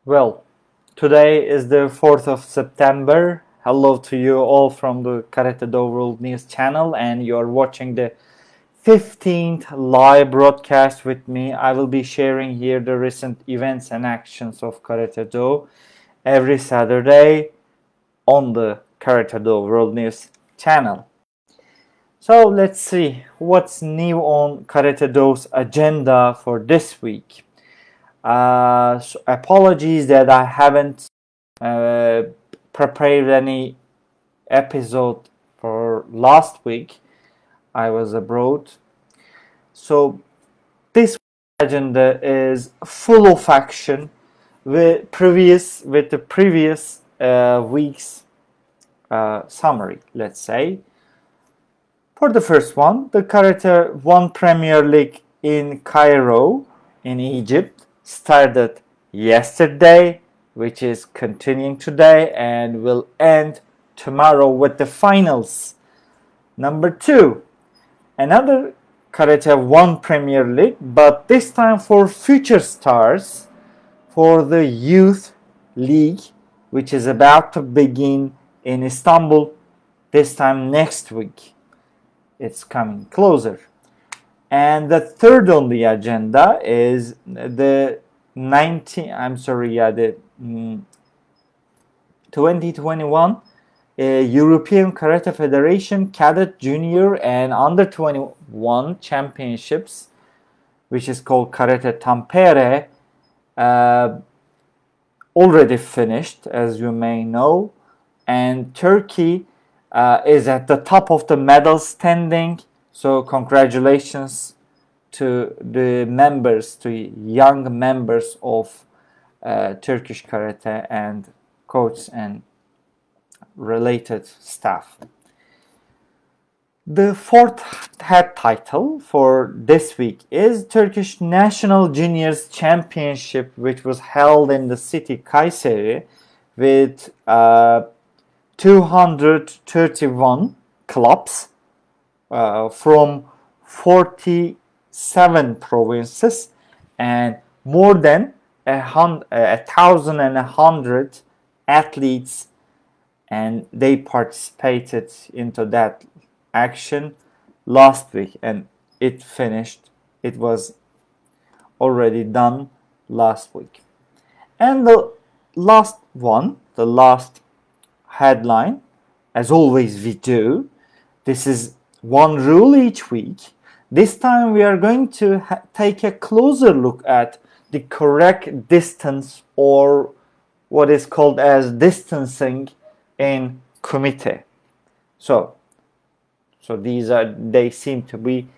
Well, today is the 4th of September. Hello to you all from the Karate Do World News channel, and you're watching the 15th live broadcast with me. I will be sharing here the recent events and actions of Karate Do every Saturday on the Karate Do World News channel. So let's see what's new on Karate Do's agenda for this week. So apologies that I haven't prepared any episode for last week. I was abroad. So this agenda is full of action with the previous week's summary, let's say. For the first one, the Karate 1 Premier League in Cairo in Egypt started yesterday, which is continuing today and will end tomorrow with the finals. Number 2, another Karate 1 Premier League, but this time for future stars, for the Youth League, which is about to begin in Istanbul this time next week. It's coming closer. And the third on the agenda is the 2021 European Karate Federation Cadet Junior and Under 21 Championships, which is called Karate Tampere, already finished, as you may know, and Turkey is at the top of the medal standing. So congratulations to the members, to young members of Turkish Karate and coach and related staff. The fourth head title for this week is Turkish National Juniors Championship, which was held in the city Kayseri with 231 clubs from 47 provinces and more than 1,100 athletes, and they participated into that action last week, and it was already done last week. And the last headline, as always we do, this is one rule each week. This time we are going to take a closer look at the correct distance, or what is called as distancing in kumite. So they seem to be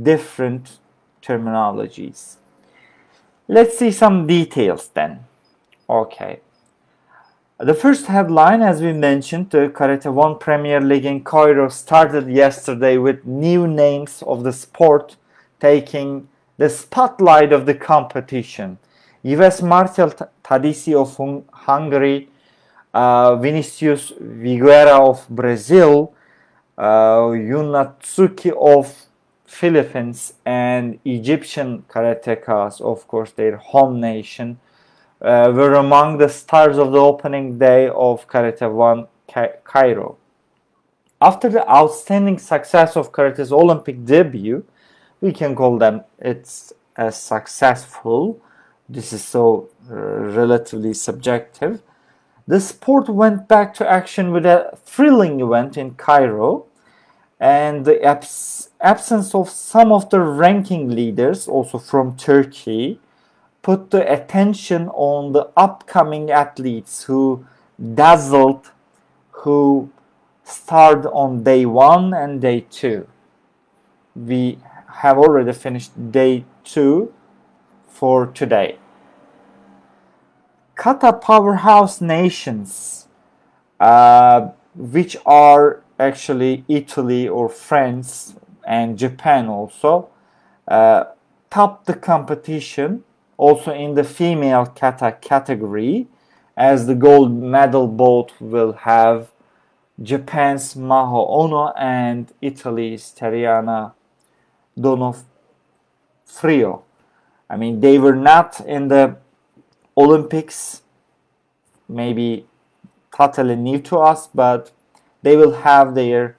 different terminologies. Let's see some details then. Okay. The first headline, as we mentioned, the Karate 1 Premier League in Cairo started yesterday with new names of the sport taking the spotlight of the competition. US Martial Tadisi of Hungary, Vinicius Figueira of Brazil, Yunatsuki of Philippines, and Egyptian karateka's, of course, their home nation, were among the stars of the opening day of Karate 1 Cairo. After the outstanding success of Karate's Olympic debut, we can call them it's as successful. This is so relatively subjective. The sport went back to action with a thrilling event in Cairo, and the absence of some of the ranking leaders, also from Turkey, put the attention on the upcoming athletes who dazzled, who started on day 1 and day 2. We have already finished day 2 for today. Kata powerhouse nations, which are actually Italy or France and Japan also, topped the competition also in the female kata category, as the gold medal bout will have Japan's Maho Ono and Italy's Teriana Donofrio. I mean, they were not in the Olympics maybe totally new to us, but they will have their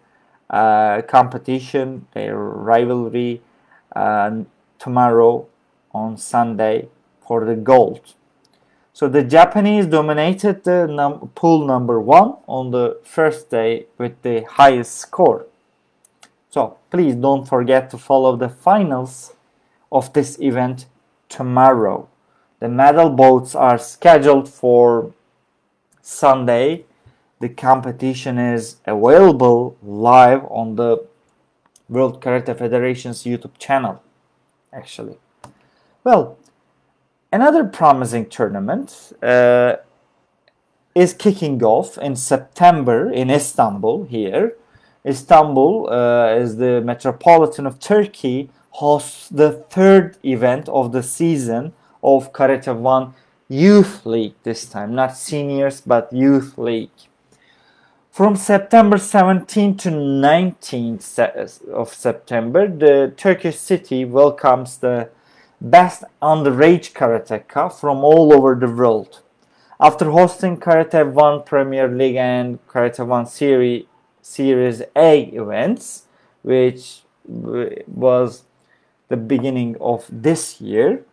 competition, their rivalry tomorrow on Sunday for the gold. So the Japanese dominated the pool number 1 on the first day with the highest score. So please don't forget to follow the finals of this event tomorrow. The medal boats are scheduled for Sunday. The competition is available live on the World Karate Federation's YouTube channel, actually. Well, another promising tournament is kicking off in September in Istanbul here. Istanbul is the metropolitan of Turkey, hosts the third event of the season of Karate 1 Youth League this time. Not seniors, but Youth League. From September 17 to 19 of September, the Turkish city welcomes the best underage karateka from all over the world. After hosting Karate 1 Premier League and Karate 1 Series A events, which was the beginning of this year,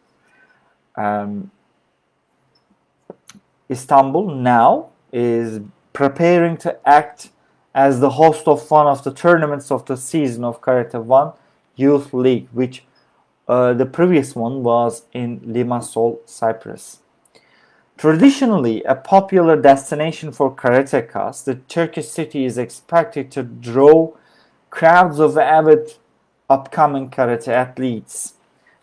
Istanbul now is preparing to act as the host of one of the tournaments of the season of Karate 1 Youth League, which the previous one was in Limassol, Cyprus. Traditionally a popular destination for karatekas, the Turkish city is expected to draw crowds of avid upcoming karate athletes.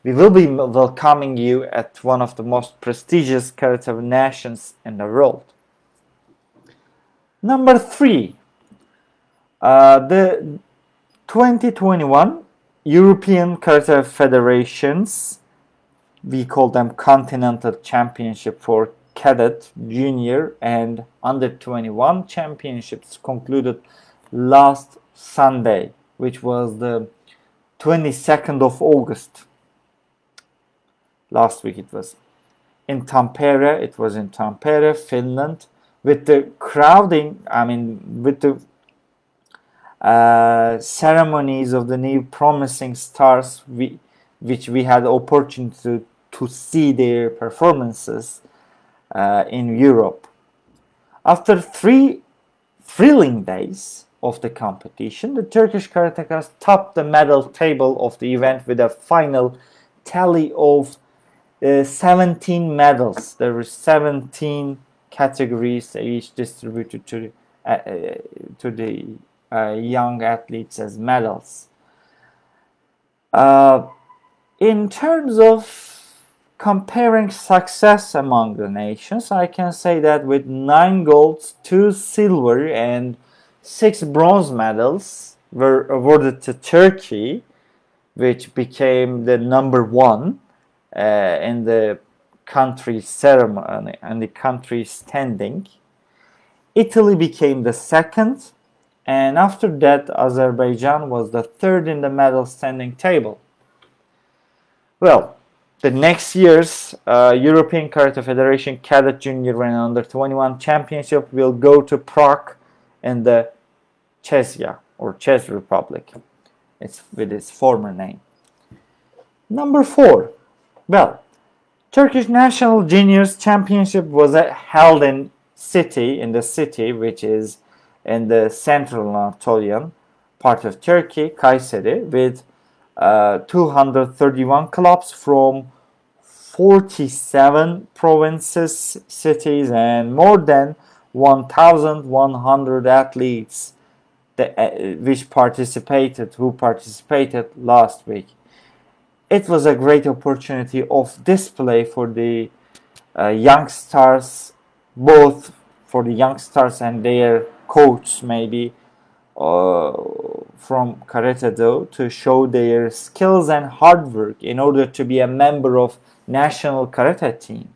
We will be welcoming you at one of the most prestigious karate nations in the world. Number 3, the 2021 European Karate Federations, we call them Continental Championship for Cadet, Junior and Under 21 Championships concluded last Sunday, which was the 22nd of August. Last week it was in Tampere. It was in Tampere, Finland, with the crowding, with the ceremonies of the new promising stars, which we had the opportunity to see their performances in Europe. After 3 thrilling days of the competition, the Turkish karatekas topped the medal table of the event with a final tally of 17 medals. There were 17 categories, each distributed to the young athletes as medals. In terms of comparing success among the nations, I can say that with 9 golds, 2 silver and 6 bronze medals were awarded to Turkey, which became the number 1 in the country ceremony and the country standing. Italy became the 2nd, and after that Azerbaijan was the 3rd in the medal standing table. Well, the next year's European Karate Federation Cadet Junior and Under 21 Championship will go to Prague in the Czechia or Czech Republic. It's with its former name. Number 4. Well, Turkish National Juniors Championship was held in the city which is in the central Anatolian part of Turkey, Kayseri, with 231 clubs from 47 provinces, cities, and more than 1,100 athletes who participated last week. It was a great opportunity of display for the young stars, both for the young stars and their coach, maybe from Karate Do, to show their skills and hard work in order to be a member of national karate team.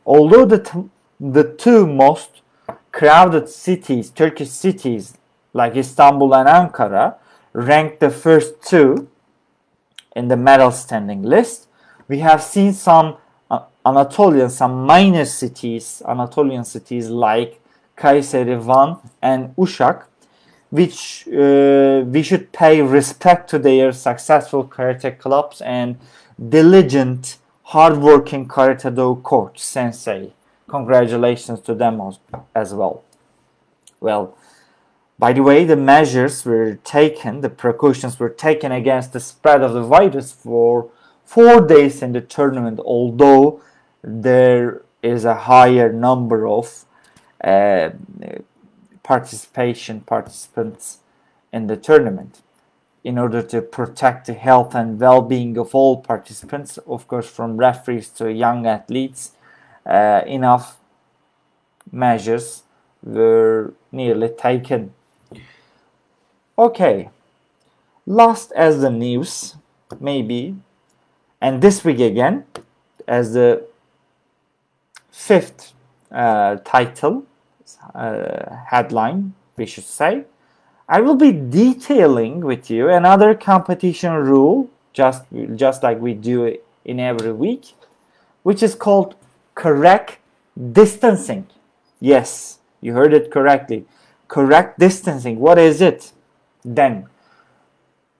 Although the 2 most crowded cities, Turkish cities like Istanbul and Ankara, ranked the first 2 in the medal standing list, we have seen some Anatolian, some minor cities, Anatolian cities like Kayseri, Van, and Uşak, which we should pay respect to their successful karate clubs and diligent, hardworking karate do coach, Sensei. Congratulations to them as well. Well, by the way, the measures were taken, the precautions were taken against the spread of the virus for 4 days in the tournament, although there is a higher number of participants in the tournament. In order to protect the health and well-being of all participants, of course, from referees to young athletes, enough measures were nearly taken. Okay, last as the news, maybe, and this week again, as the fifth title, headline, we should say, I will be detailing with you another competition rule, just like we do in every week, which is called correct distancing. Yes, you heard it correctly. Correct distancing. What is it? Then,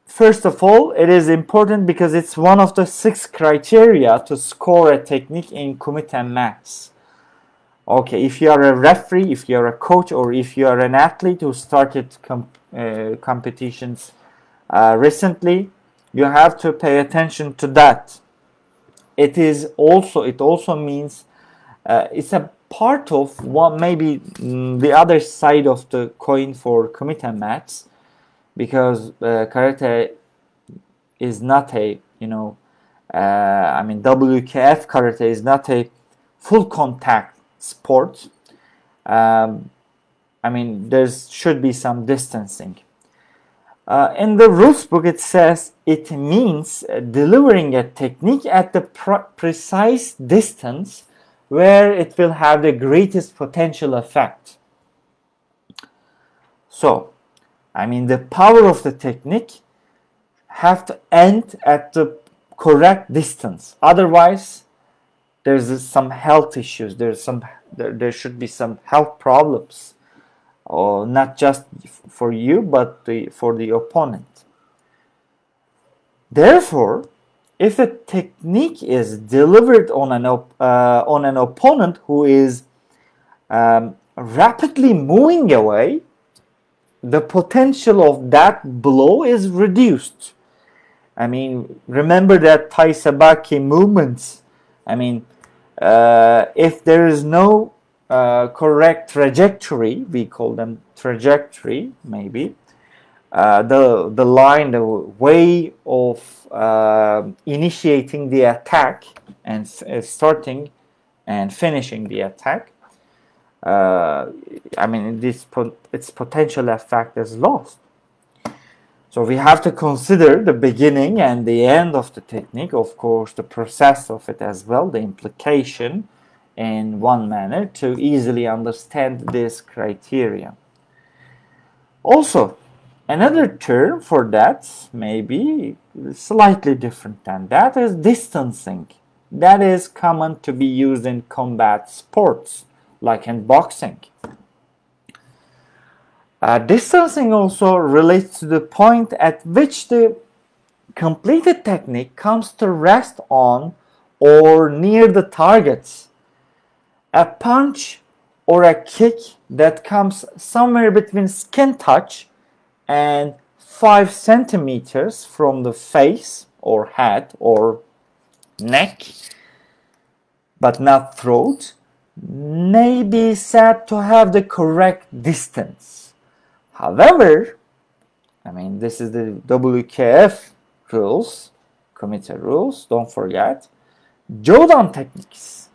first of all, it is important because it's one of the 6 criteria to score a technique in kumite maths. Okay, if you are a referee, if you are a coach, or if you are an athlete who started competitions recently, you have to pay attention to that. It also means it's a part of one, maybe the other side of the coin for kumite maths, because karate is not a, WKF karate is not a full contact sport. There should be some distancing. In the rules book, it says it means delivering a technique at the precise distance where it will have the greatest potential effect. So, the power of the technique have to end at the correct distance. Otherwise, there's some health issues. There should be some health problems, or not just for you, but for the opponent. Therefore, if a technique is delivered on an opponent who is rapidly moving away, the potential of that blow is reduced. Remember that Tai Sabaki movements. If there is no correct trajectory, we call them trajectory, maybe, the line, the way of initiating the attack and starting and finishing the attack, its potential effect is lost. So we have to consider the beginning and the end of the technique, of course, the process of it as well, the implication in one manner, to easily understand this criteria. Also, another term for that, maybe slightly different than that, is distancing. That is common to be used in combat sports, like in boxing. Distancing also relates to the point at which the completed technique comes to rest on or near the targets. A punch or a kick that comes somewhere between skin touch and 5 centimeters from the face or head or neck, but not throat, may be said to have the correct distance. However, this is the WKF rules, kumite rules, don't forget. Jodan techniques,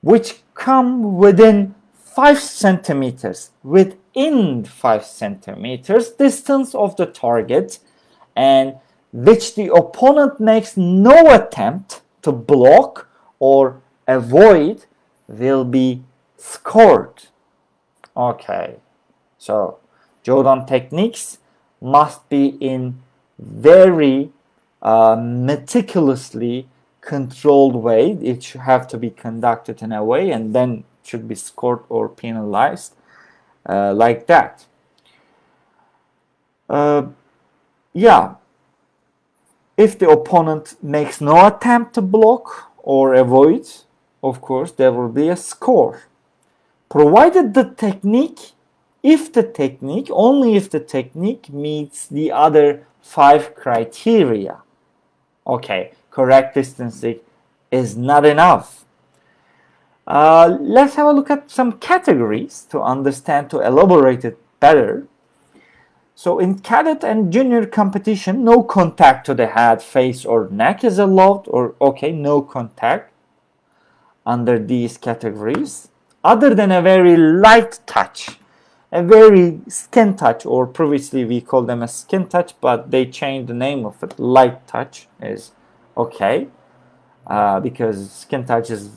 which come within 5 centimeters, within 5 centimeters distance of the target, and which the opponent makes no attempt to block or avoid, will be scored. Okay, so Jodan techniques must be in very meticulously controlled way. It should have to be conducted in a way and then should be scored or penalized like that. Yeah, if the opponent makes no attempt to block or avoid, of course, there will be a score. Provided the technique, only if the technique meets the other 5 criteria. Okay, correct distancing is not enough. Let's have a look at some categories to understand, to elaborate it better. So in cadet and junior competition, no contact to the head, face, or neck is allowed, or okay, no contact under these categories, other than a very light touch, a very skin touch, or previously we called them a skin touch, but they changed the name of it. Light touch is okay, because skin touch is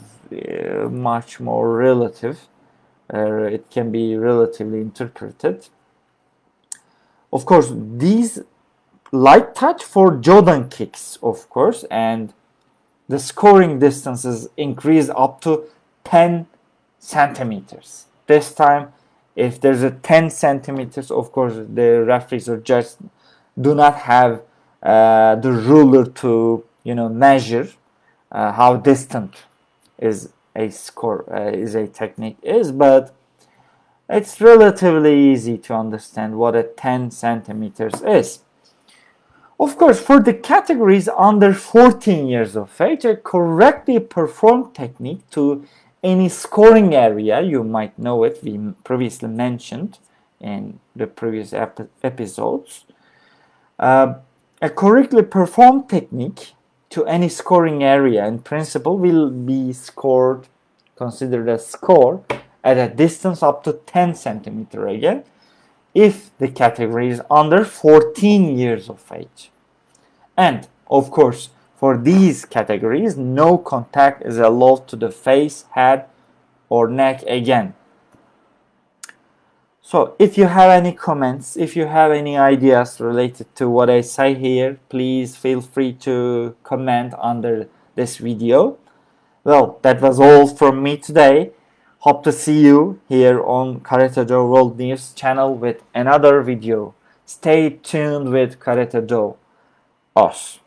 much more relative. It can be relatively interpreted. Of course, these light touch for Jordan kicks, of course, and the scoring distances increase up to 10 centimeters. This time, if there's a 10 centimeters, of course, the referees or judges do not have the ruler to, measure how distant is a score, is a technique is, but it's relatively easy to understand what a 10 centimeters is. Of course, for the categories under 14 years of age, a correctly performed technique to any scoring area, you might know it, we previously mentioned in the previous episodes. A correctly performed technique to any scoring area in principle will be considered a score at a distance up to 10 centimeter again, if the category is under 14 years of age. And of course, for these categories, no contact is allowed to the face, head, or neck again. So if you have any comments, if you have any ideas related to what I say here, please feel free to comment under this video. Well, that was all from me today. Hope to see you here on Karate Do World News channel with another video. Stay tuned with Karate Do. Os.